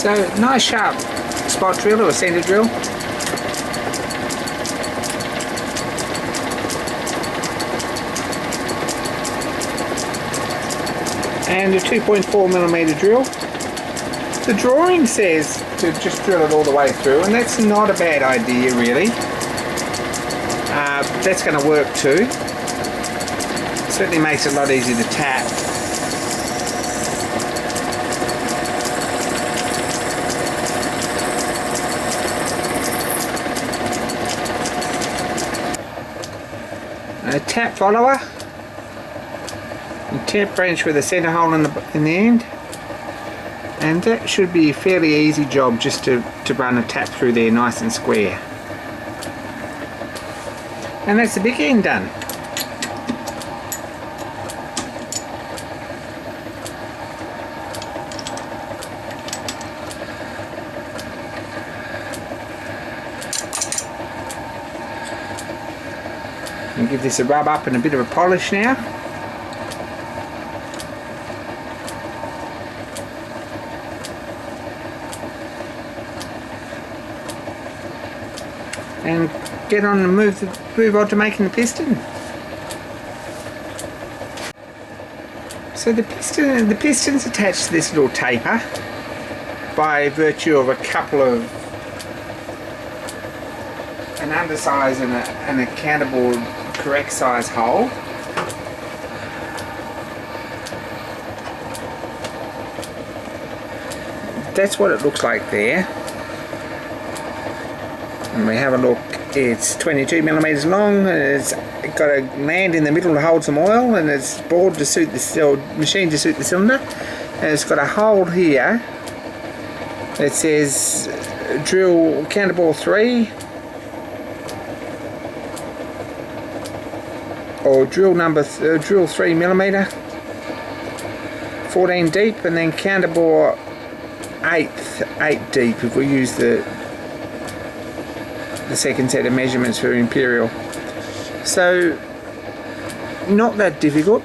So nice sharp spot drill or centre drill. And a 2.4mm drill. The drawing says to just drill it all the way through, and that's not a bad idea really. That's going to work too. Certainly makes it a lot easier to tap. A tap follower. A tap branch with a centre hole in the end. And that should be a fairly easy job just to run a tap through there nice and square. And that's the big end done. And give this a rub up and a bit of a polish now. And get on and move on to making the piston. So the piston's attached to this little taper by virtue of a couple of an undersize and a countable correct size hole. That's what it looks like there. And we have a look, it's 22mm long, and it's got a land in the middle to hold some oil, and it's bored to suit the machine to suit the cylinder. And it's got a hole here that says drill counterbore 3 or drill 3mm, 14 deep, and then counterbore 8 deep if we use the second set of measurements for imperial. So not that difficult.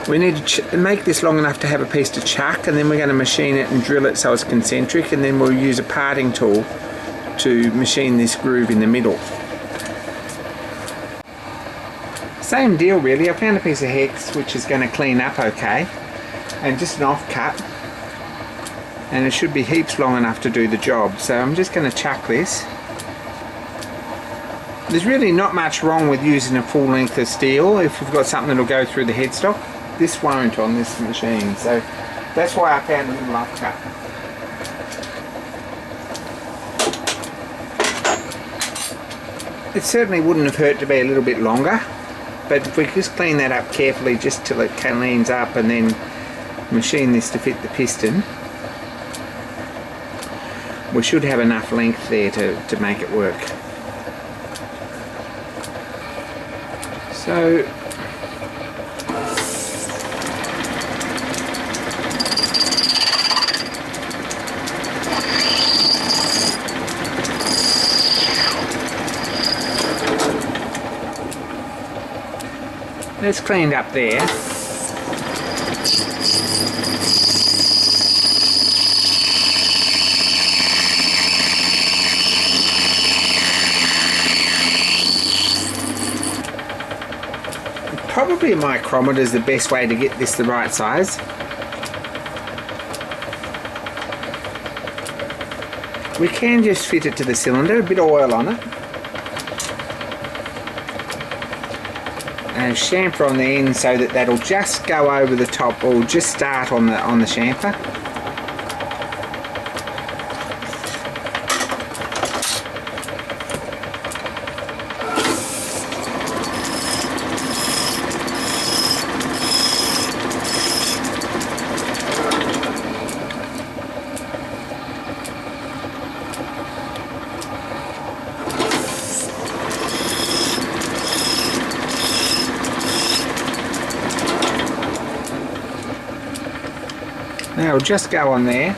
We need to make this long enough to have a piece to chuck, and then we're going to machine it and drill it so it's concentric, and then we'll use a parting tool to machine this groove in the middle. Same deal really. I found a piece of hex which is going to clean up okay, and just an offcut, and it should be heaps long enough to do the job. So I'm just going to chuck this. There's really not much wrong with using a full length of steel if you've got something that'll go through the headstock. This won't on this machine, so that's why I found a little offcut. It certainly wouldn't have hurt to be a little bit longer, but if we just clean that up carefully just till it cleans up, and then machine this to fit the piston, we should have enough length there to make it work. So that's cleaned up there. Probably a micrometer is the best way to get this the right size. We can just fit it to the cylinder, a bit of oil on it, and chamfer on the end so that that'll just go over the top, or just start on the chamfer. Now we'll just go on there.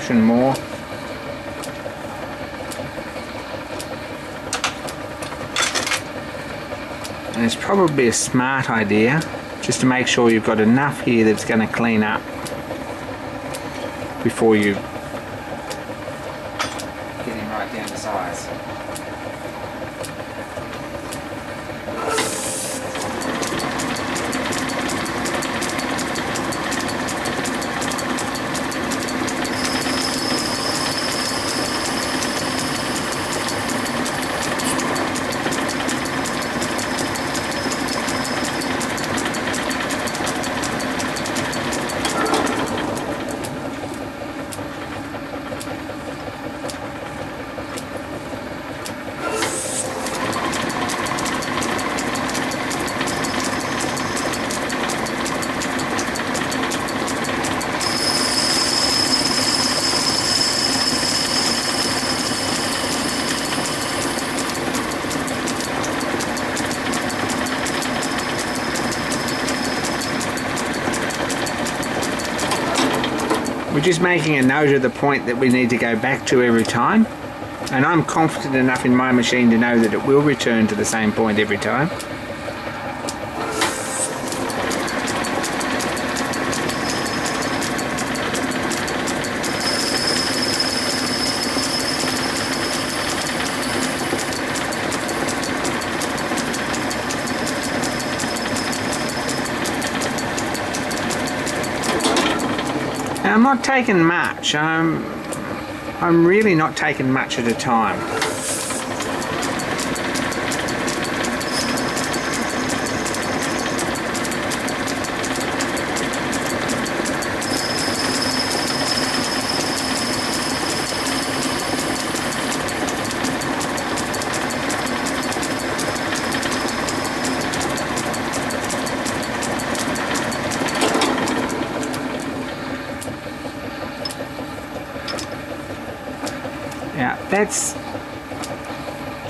fraction more. And it's probably a smart idea just to make sure you've got enough here that's going to clean up before you get him right down to size. We're just making a note of the point that we need to go back to every time, and I'm confident enough in my machine to know that it will return to the same point every time. I'm not taking much. I'm really not taking much at a time. Yeah, that's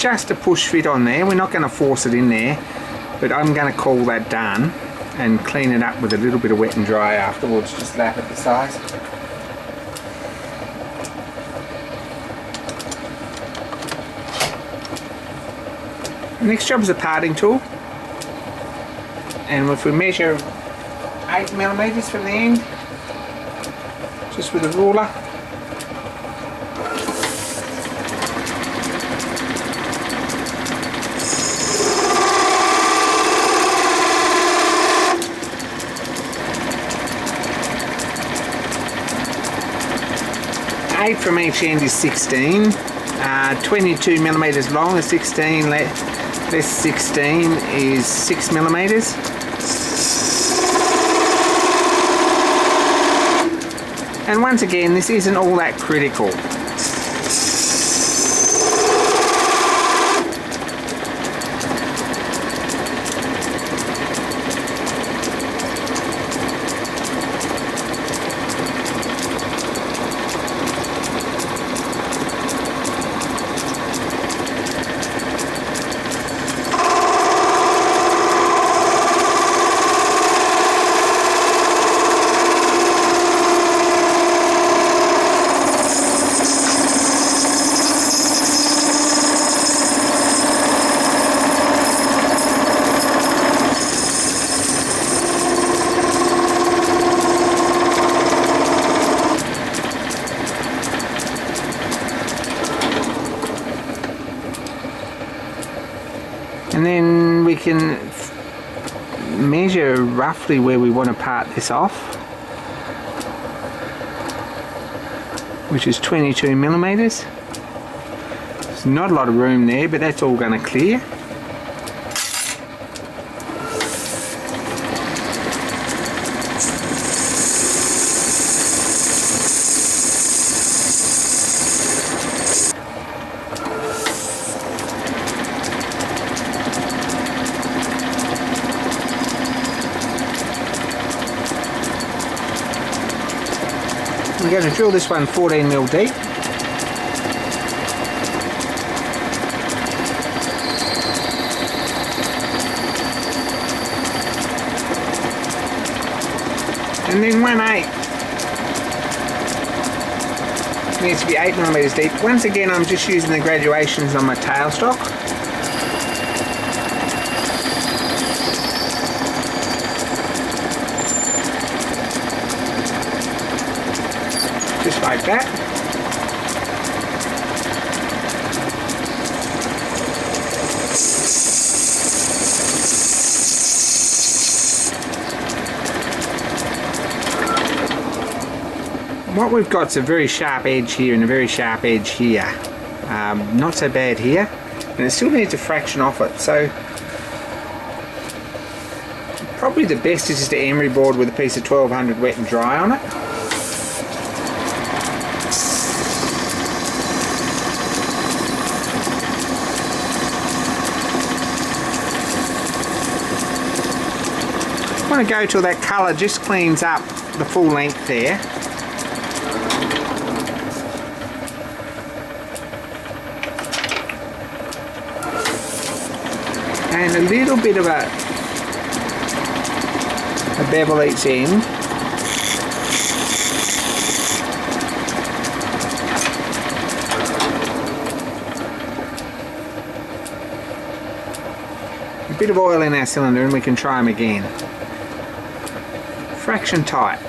just a push fit on there. We're not going to force it in there, but I'm going to call that done and clean it up with a little bit of wet and dry afterwards. Just lap at the size. Next job is a parting tool, and if we measure 8mm from the end, just with a ruler. Eight from each end is 16, 22mm long is 16, less 16 is 6mm. And once again, this isn't all that critical. And then we can measure roughly where we want to part this off, which is 22mm. There's not a lot of room there, but that's all going to clear. We're going to drill this one 14mm deep. And then 1/8 needs to be 8mm deep. Once again, I'm just using the graduations on my tailstock. Just like that. What we've got is a very sharp edge here and a very sharp edge here. Not so bad here, and it still needs a fraction off it, so probably the best is just to emery board with a piece of 1200 wet and dry on it. I want to go till that colour just cleans up the full length there. And a little bit of a bevel each end. A bit of oil in our cylinder and we can try them again. Fraction tight.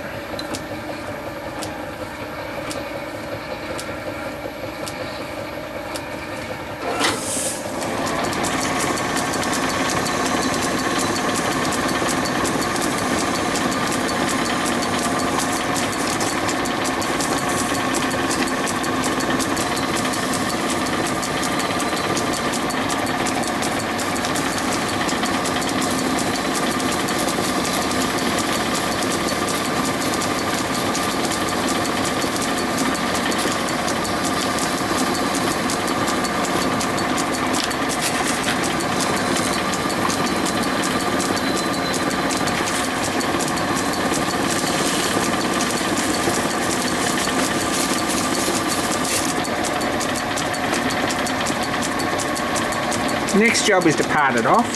Next job is to part it off.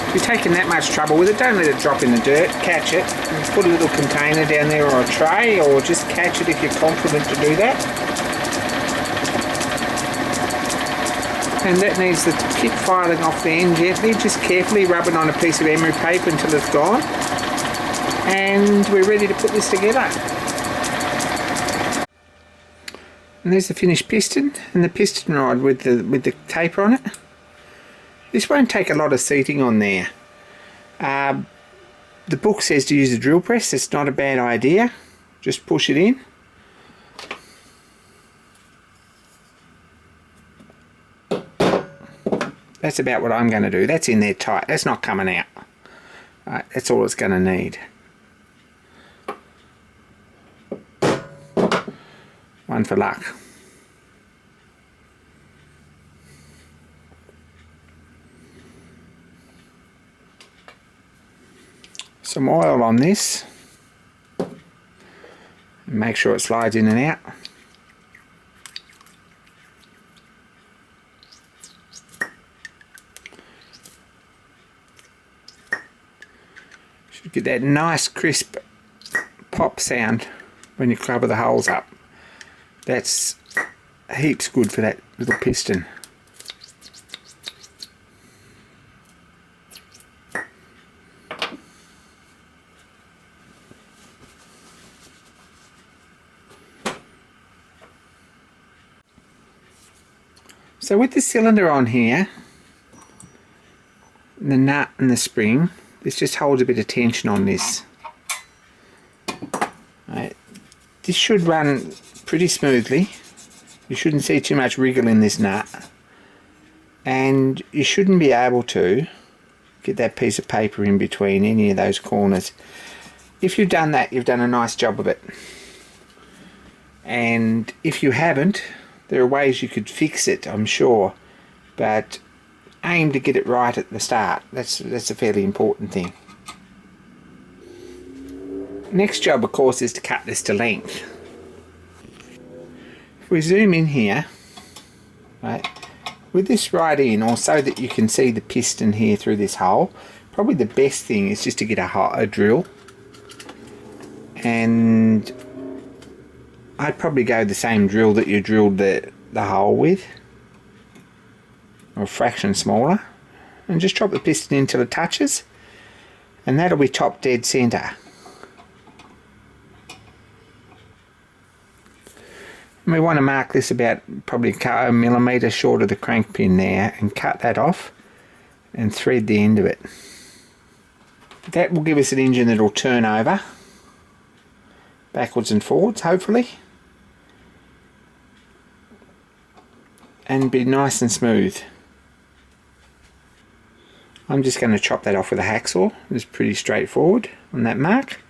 If you're taking that much trouble with it, don't let it drop in the dirt, catch it, and put a little container down there or a tray, or just catch it if you're confident to do that. And that needs the tip filing off the end gently, just carefully rub it on a piece of emery paper until it's gone. And we're ready to put this together. And there's the finished piston and the piston rod with the taper on it. This won't take a lot of seating on there. The book says to use a drill press. It's not a bad idea. Just push it in. That's about what I'm going to do. That's in there tight. That's not coming out. Right, that's all it's going to need. One for luck. Some oil on this. Make sure it slides in and out. Should get that nice crisp pop sound when you cover the holes up. That's heaps good for that little piston. So with the cylinder on here, the nut and the spring, this just holds a bit of tension on this. Right. This should run pretty smoothly. You shouldn't see too much wriggle in this nut. And you shouldn't be able to get that piece of paper in between any of those corners. If you've done that, you've done a nice job of it. And if you haven't, there are ways you could fix it, I'm sure, but aim to get it right at the start. That's a fairly important thing. Next job, of course, is to cut this to length. If we zoom in here, right, with this right in, or so that you can see the piston here through this hole, probably the best thing is just to get a drill, and I'd probably go the same drill that you drilled the hole with, or a fraction smaller, and just drop the piston in till it touches, and that'll be top dead centre. And we want to mark this about probably a millimetre short of the crank pin there, and cut that off and thread the end of it. That will give us an engine that will turn over backwards and forwards, hopefully, and be nice and smooth. I'm just going to chop that off with a hacksaw. It's pretty straightforward on that mark,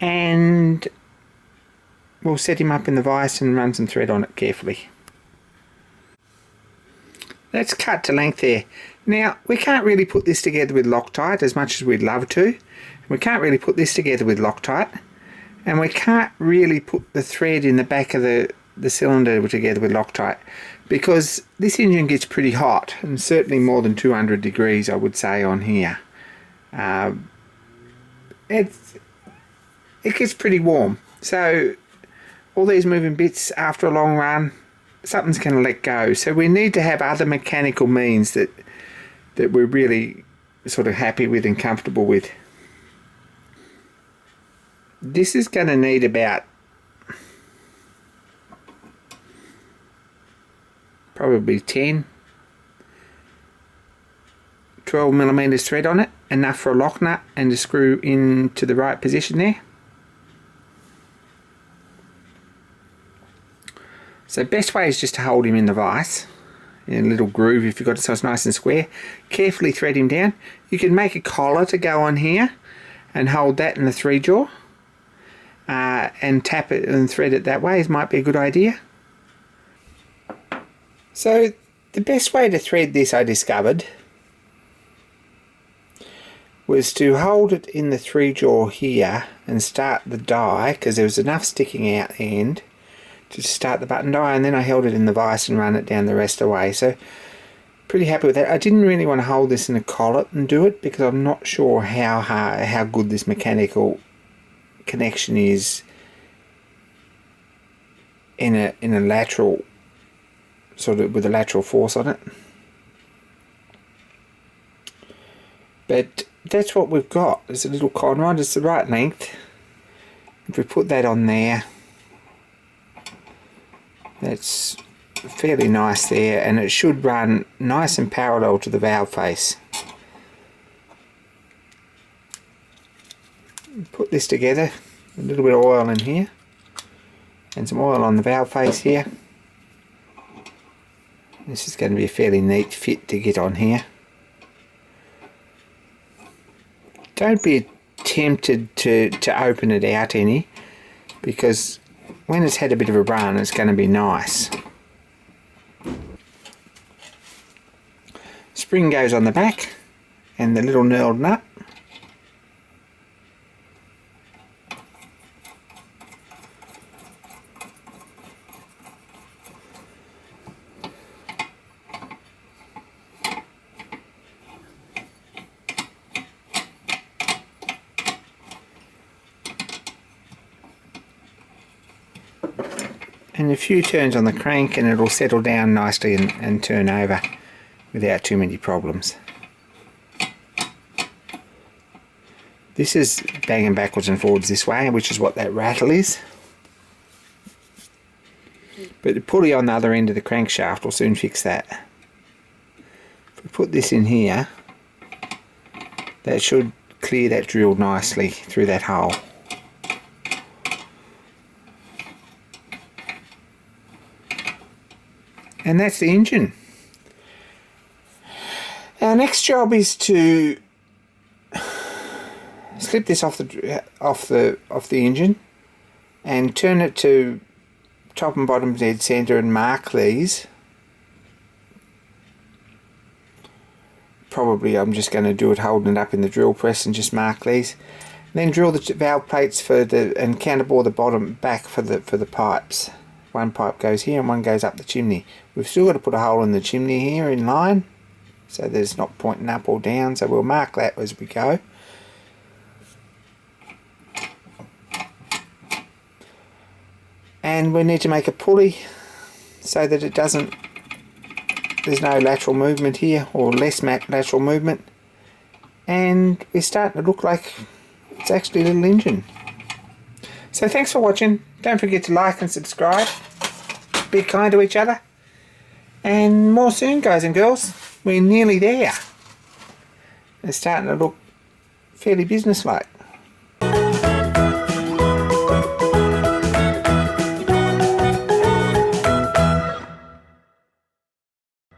and we'll set him up in the vise and run some thread on it carefully. That's cut to length there. Now, we can't really put this together with Loctite as much as we'd love to. We can't really put this together with Loctite, and we can't really put the thread in the back of the cylinder together with Loctite, because this engine gets pretty hot, and certainly more than 200 degrees, I would say, on here. It gets pretty warm, so all these moving bits, after a long run, something's going to let go. So we need to have other mechanical means that we're really sort of happy with and comfortable with. This is going to need about probably 12 millimeters thread on it, enough for a lock nut and to screw into the right position there. So best way is just to hold him in the vise, in a little groove if you've got it so it's nice and square. Carefully thread him down. You can make a collar to go on here and hold that in the 3-jaw, and tap it and thread it that way. It might be a good idea. So the best way to thread this, I discovered, was to hold it in the 3-jaw here and start the die, because there was enough sticking out the end to start the button die, and then I held it in the vise and run it down the rest of the way. So pretty happy with that. I didn't really want to hold this in a collet and do it, because I'm not sure how good this mechanical connection is in a lateral, sort of with a lateral force on it. But that's what we've got. There's a little conrod. It's the right length. If we put that on there, that's fairly nice there, and it should run nice and parallel to the valve face. Put this together, a little bit of oil in here and some oil on the valve face here. This is going to be a fairly neat fit to get on here. Don't be tempted to open it out any, because when it's had a bit of a run, it's going to be nice. Spring goes on the back, and the little knurled nut. And a few turns on the crank and it'll settle down nicely and turn over without too many problems. This is banging backwards and forwards this way, which is what that rattle is. But the pulley on the other end of the crankshaft will soon fix that. If we put this in here, that should clear that drill nicely through that hole. And that's the engine. Our next job is to slip this off the engine and turn it to top and bottom dead center and mark these probably I'm just going to do it holding it up in the drill press and just mark these. Then drill the valve plates for the and counterbore the bottom back for the pipes. One pipe goes here and one goes up the chimney. We've still got to put a hole in the chimney here in line, so there's not pointing up or down, so we'll mark that as we go. And we need to make a pulley so that it doesn't, there's no lateral movement here, or less lateral movement. And we're starting to look like it's actually a little engine. So thanks for watching. Don't forget to like and subscribe. Be kind to each other. And more soon, guys and girls. We're nearly there. It's starting to look fairly businesslike.